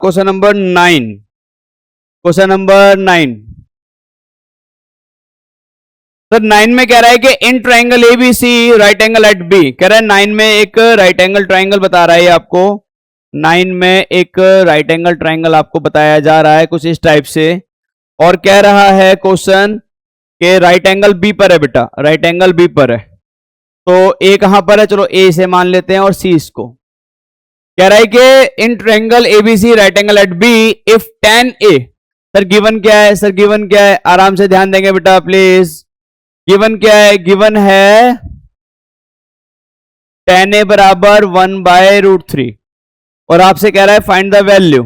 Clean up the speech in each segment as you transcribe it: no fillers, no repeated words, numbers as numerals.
Question number 9। Question number 9 sir 9 में कह रहा है कि in triangle ABC right angle at B, कह रहा है 9 में एक राइट एंगल ट्राइंगल बता रहा है आपको। 9 में एक राइट एंगल ट्राइंगल आपको बताया जा रहा है कुछ इस टाइप से, और कह रहा है क्वेश्चन के राइट एंगल बी पर है बेटा, राइट एंगल बी पर है। तो ए कहां पर है, चलो ए इसे मान लेते हैं और सी इसको। कह रहा है कि in triangle ABC right angle at B if tan A, sir given क्या है, सर गिवन क्या है, आराम से ध्यान देंगे बेटा प्लीज। गिवन क्या है, गिवन है tan ए बराबर 1/√3 और आपसे कह रहा है फाइंड द वैल्यू।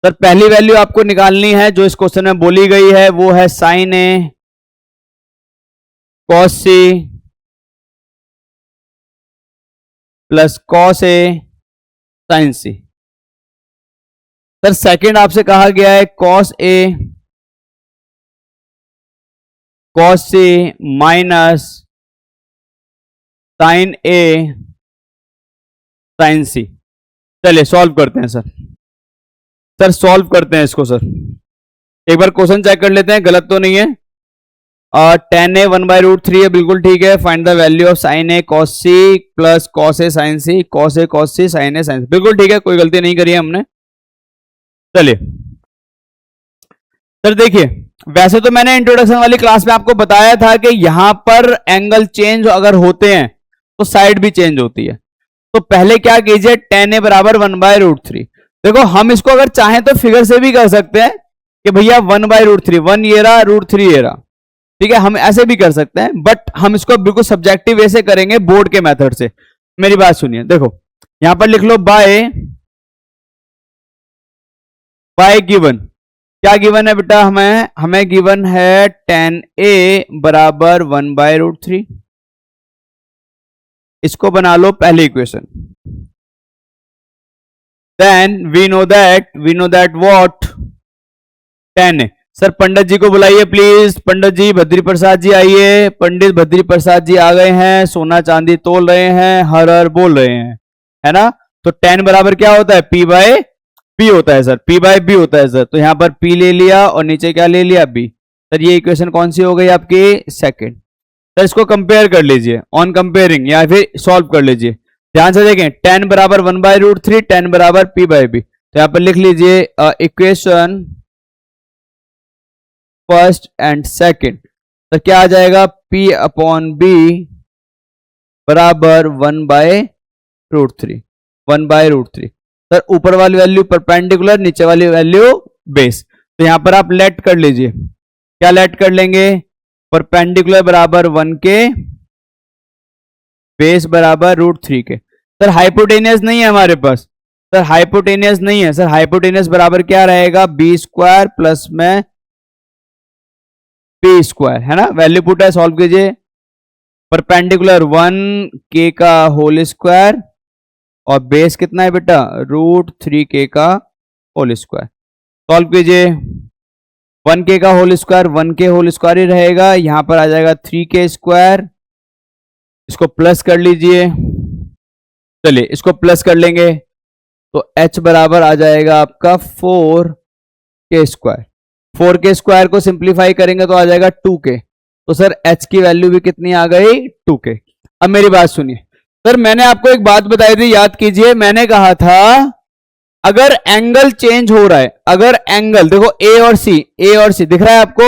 सर पहली वैल्यू आपको निकालनी है जो इस क्वेश्चन में बोली गई है, वो है sign A cos C plus cos A sin C. Sir second आपसे कहा गया है cos A cos C minus sign A sin सी। चलिए सॉल्व करते हैं सर। सर सॉल्व करते हैं इसको सर, एक बार क्वेश्चन चेक कर लेते हैं गलत तो नहीं है। tan ए 1/√3 है, बिल्कुल ठीक है। Find the value of sin A cos C plus cos A sin C, cos A cos C sin A sin C, बिल्कुल ठीक है, कोई गलती नहीं करी है हमने। चलिए सर देखिए, वैसे तो मैंने इंट्रोडक्शन वाली क्लास में आपको बताया था कि यहां पर एंगल चेंज अगर होते हैं तो साइड भी चेंज होती है। तो पहले क्या कीजिए, tan ए बराबर 1/√3। देखो हम इसको अगर चाहें तो फिगर से भी कर सकते हैं कि भैया 1/√3, 1 ये रहा √3 ये रहा, ठीक है, हम ऐसे भी कर सकते हैं, बट हम इसको बिल्कुल सब्जेक्टिव वे से करेंगे बोर्ड के मेथड से। मेरी बात सुनिए, देखो यहां पर लिख लो बाय गिवन। क्या गिवन है बेटा, हमें गिवन है tan ए बराबर 1/√3। इसको बना लो पहली equation. Then we know that what tan A. Sir Pandit ji को बुलाइए प्लीज, पंडित जी भद्री प्रसाद जी आइए। पंडित भद्री प्रसाद जी आ गए हैं, सोना चांदी तोल रहे हैं, हर हर बोल रहे हैं, है ना। तो tan बराबर क्या होता है, P/B होता है सर, P/B होता है सर। तो यहां पर P ले लिया और नीचे क्या ले लिया, B। सर ये इक्वेशन कौन सी हो गई आपकी, सेकंड। सर इसको कंपेयर कर लीजिए ऑन कंपेयरिंग, या फिर सॉल्व कर लीजिए। ध्यान से देखें, tan बराबर 1/√3, tan बराबर P/B। तो यहां पर लिख लीजिए इक्वेशन फर्स्ट एंड सेकंड। तो क्या आ जाएगा, P/B बराबर 1/√3, 1/√3। सर ऊपर वाली वैल्यू परपेंडिकुलर, नीचे वाली वैल्यू बेस। तो यहां पर आप लेट कर लीजिए, क्या लेट कर लेंगे, परपेंडिकुलर बराबर 1 के, बेस बराबर √3 के। सर हाइपोटेनियस नहीं है हमारे पास, सर हाइपोटेनियस नहीं है। सर हाइपोटेनियस बराबर क्या रहेगा, b² प्लस में p², है ना। वैल्यू पुट है, सॉल्व कीजिए। परपेंडिकुलर 1k का होल स्क्वायर और बेस कितना है बेटा, √3k का होल स्क्वायर। सॉल्व कीजिए, 1k का whole square 1k whole square ही रहेगा, यहां पर आ जाएगा 3k²। इसको प्लस कर लीजिए, चलिए इसको प्लस कर लेंगे तो h बराबर आ जाएगा आपका 4k²। 4k² को सिंप्लीफाई करेंगे तो आ जाएगा 2k। तो सर h की वैल्यू भी कितनी आ गई, 2k। अब मेरी बात सुनिए सर, मैंने आपको एक बात बताई थी, याद कीजिए। मैंने कहा था अगर एंगल चेंज हो रहा है, अगर एंगल देखो ए और सी दिख रहा है आपको,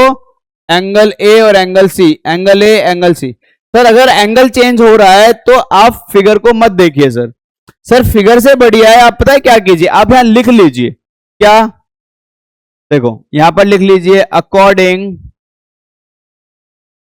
एंगल ए और angle C, angle A angle C. Sir अगर एंगल चेंज हो रहा है तो आप फिगर को मत देखिए सर, सर फिगर से बढ़िया है आप पता है क्या कीजिए, आप यहां लिख लीजिए, क्या, देखो यहां पर लिख लीजिए according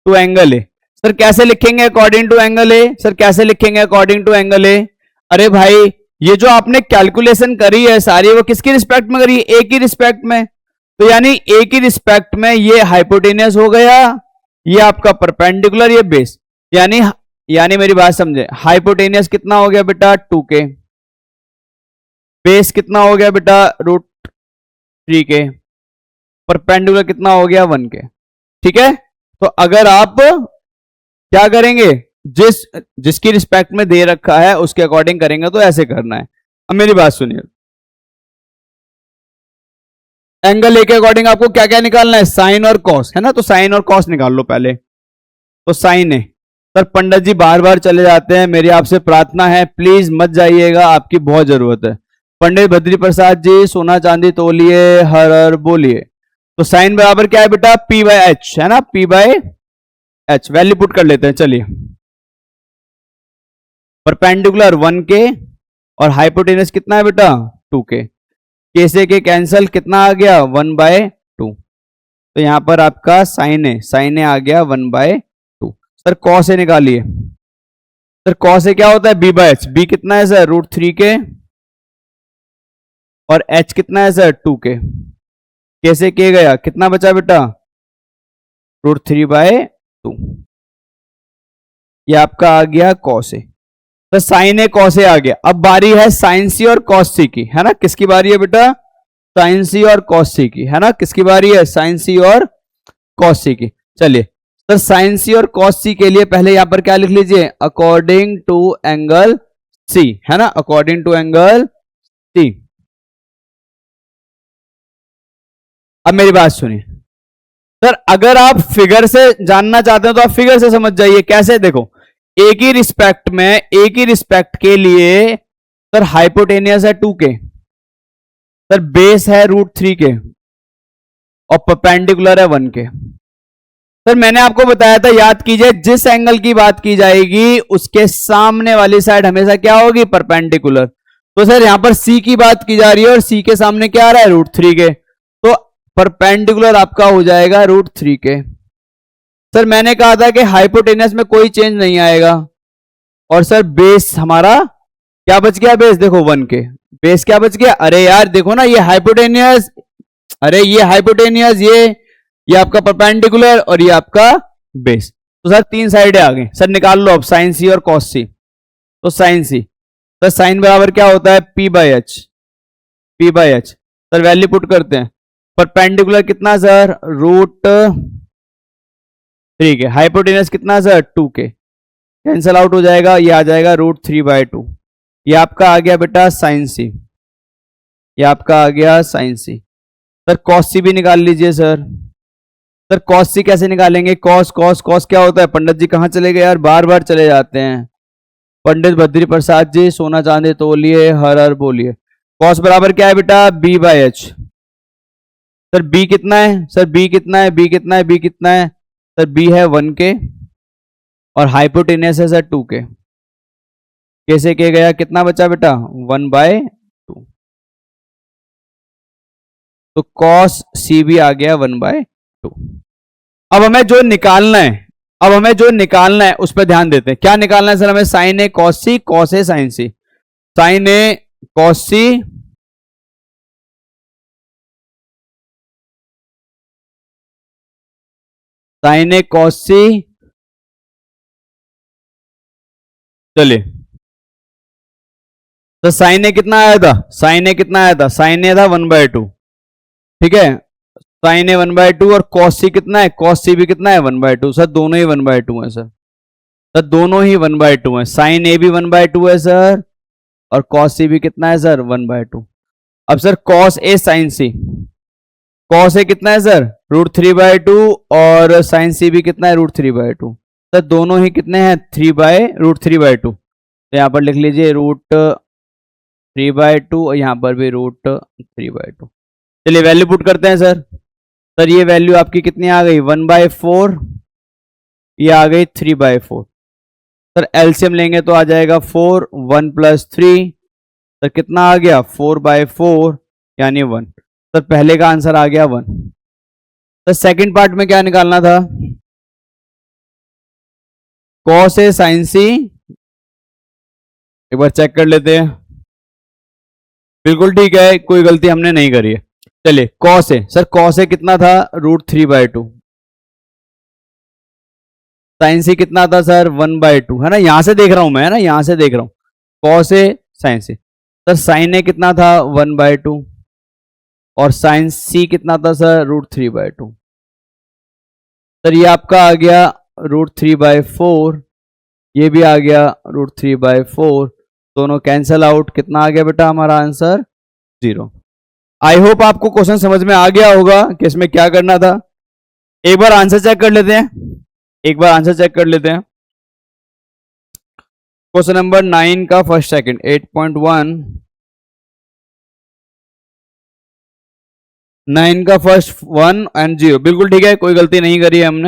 to angle A. Sir कैसे लिखेंगे according to angle A, sir कैसे लिखेंगे अकॉर्डिंग टू एंगल ए। अरे भाई ये जो आपने कैलकुलेशन करी है सारी, वो किसकी रिस्पेक्ट में करी है, ए की रिस्पेक्ट में। तो यानी ए की रिस्पेक्ट में ये हाइपोटेनियस हो गया, ये आपका परपेंडिकुलर, ये बेस। यानी मेरी बात समझे, हाइपोटेनियस कितना हो गया बेटा 2k, बेस कितना हो गया बेटा √3k, परपेंडिकुलर कितना हो गया 1k। ठीक है, तो अगर आप क्या करेंगे, जिसकी रिस्पेक्ट में दे रखा है उसके अकॉर्डिंग करेंगे, तो ऐसे करना है। अब मेरी बात सुनिए, एंगल ए के अकॉर्डिंग आपको क्या क्या निकालना है, साइन और कॉस, है ना। तो साइन और कॉस निकाल लो पहले। तो साइन है सर, पंडित जी बार बार चले जाते हैं, मेरी आपसे प्रार्थना है प्लीज मत जाइएगा, आपकी बहुत जरूरत है। पंडित बद्री प्रसाद जी सोना चांदी तोलिए, हर हर बोलिए। तो साइन बराबर क्या है बेटा, पी बाय एच, है ना, P by H. Value put कर लेते हैं, चलिए। परपेंडिकुलर 1 के और हाइपोटेनस कितना है बेटा 2 के। के से के कैंसल, कितना आ गया 1/2। तो यहां पर आपका साइन ए आ गया 1/2। सर कॉस ए निकालिए। सर कॉस ए क्या होता है, बी बाय एच। बी कितना है सर, √3 के, और एच कितना है सर 2 के। कैसे के गया, कितना बचा बेटा √3/2। ये आपका आ गया कॉस ए। तो साइन ए कॉस ए आ गया। अब बारी है साइन सी और कॉस सी की, है ना। किसकी बारी है बेटा, साइन सी और कॉस सी की, है ना। किसकी बारी है, साइन सी और कॉस सी की। चलिए तो साइन सी और कॉस सी के लिए पहले यहां पर क्या लिख लीजिए, अकॉर्डिंग टू एंगल सी, है ना, अकॉर्डिंग टू एंगल सी। अब मेरी बात सुनिए सर, अगर आप फिगर से जानना चाहते हो तो आप फिगर से समझ जाइए। कैसे, देखो एक ही रिस्पेक्ट में, एक ही रिस्पेक्ट के लिए सर हाइपोटेनियस है 2 के, सर बेस है √3 के, और परपेंडिकुलर है 1 के। सर मैंने आपको बताया था, याद कीजिए, जिस एंगल की बात की जाएगी उसके सामने वाली साइड हमेशा क्या होगी, परपेंडिकुलर। तो सर यहां पर सी की बात की जा रही है और सी के सामने क्या आ रहा है, √3 के, तो परपेंडिकुलर आपका हो जाएगा √3 के। सर मैंने कहा था कि हाइपोटेनस में कोई चेंज नहीं आएगा, और सर बेस हमारा क्या बच गया, बेस देखो 1 के, बेस क्या बच गया, अरे यार देखो ना, ये हाइपोटेनियस, अरे ये हाइपोटेनियस, ये आपका परपेंडिकुलर, और ये आपका बेस। तो सर 3 साइडें आ गई। सर निकाल लो अब साइन सी और कॉस सी। तो साइन सी, सर साइन बराबर क्या होता है, P by H, P bye H. Sir value put करते हैं, परपेंडिकुलर कितना सर, √3 के, हाइपोटेनस कितना सर 2 के, कैंसल आउट हो जाएगा, ये आ जाएगा √3/2। ये आपका आ गया बेटा साइन सी, ये आपका आ गया साइन सी। सर कॉस सी भी निकाल लीजिए सर। सर कॉस सी कैसे निकालेंगे, कॉस कॉस कॉस क्या होता है, पंडित जी कहां चले गए यार, बार बार चले जाते हैं। पंडित बद्री प्रसाद जी सोना चांदी तोलिए, हर हर बोलिए। कॉस बराबर क्या है बेटा, B by H. Sir B कितना है, सर बी कितना है, बी कितना है, बी कितना है, सर बी है 1 के, और हाइपोटेनियस है सर 2 के। कैसे किया गया, कितना बचा बेटा 1/2। तो कॉस सी भी आ गया 1/2। अब हमें जो निकालना है, अब हमें जो निकालना है उस पर ध्यान देते हैं। क्या निकालना है सर हमें, sign A cos C, cos A sin C. Sin A cos C, sin A cos सी। चलिए तो साइन ए कितना आया था, साइन ए कितना आया था, साइन ए था 1/2, ठीक है। साइन ए 1/2, और कॉस सी कितना है, कॉस सी भी कितना है 1/2। सर दोनों ही 1/2 है सर, सर दोनों ही 1/2 है। साइन ए भी 1/2 है सर, और कॉस सी भी कितना है सर 1/2। अब sir cos A sin C, cos ए कितना है सर √3/2, और साइन सी भी कितना है √3/2। सर दोनों ही कितने हैं, √3/2। तो यहां पर लिख लीजिए √3/2, और यहां पर भी √3/2। चलिए वैल्यू पुट करते हैं सर। सर ये वैल्यू आपकी कितनी आ गई 1/4, ये आ गई 3/4। सर एलसीएम लेंगे तो आ जाएगा 4, 1 + 3, सर कितना आ गया 4/4 यानी 1। सर पहले का आंसर आ गया 1। सर सेकंड पार्ट में क्या निकालना था, कॉस ए साइन सी, एक बार चेक कर लेते हैं। बिल्कुल ठीक है, कोई गलती हमने नहीं करी है। चलिए cos A, sir cos A कितना था √3/2, साइन सी कितना था सर 1/2, है ना, यहां से देख रहा हूं मैं, है ना, यहां से देख रहा हूं, cos A sin C. Sir sign ए कितना था 1/2, और साइन सी कितना था सर √3/2। सर ये आपका आ गया √3/4, ये भी आ गया √3/4, दोनों कैंसल आउट, कितना आ गया बेटा हमारा आंसर 0। आई होप आपको क्वेश्चन समझ में आ गया होगा कि इसमें क्या करना था। एक बार आंसर चेक कर लेते हैं, एक बार आंसर चेक कर लेते हैं। क्वेश्चन नंबर 9 का फर्स्ट सेकंड 8.1, 9 का फर्स्ट 1 एंड 0, बिल्कुल ठीक है, कोई गलती नहीं करी है हमने।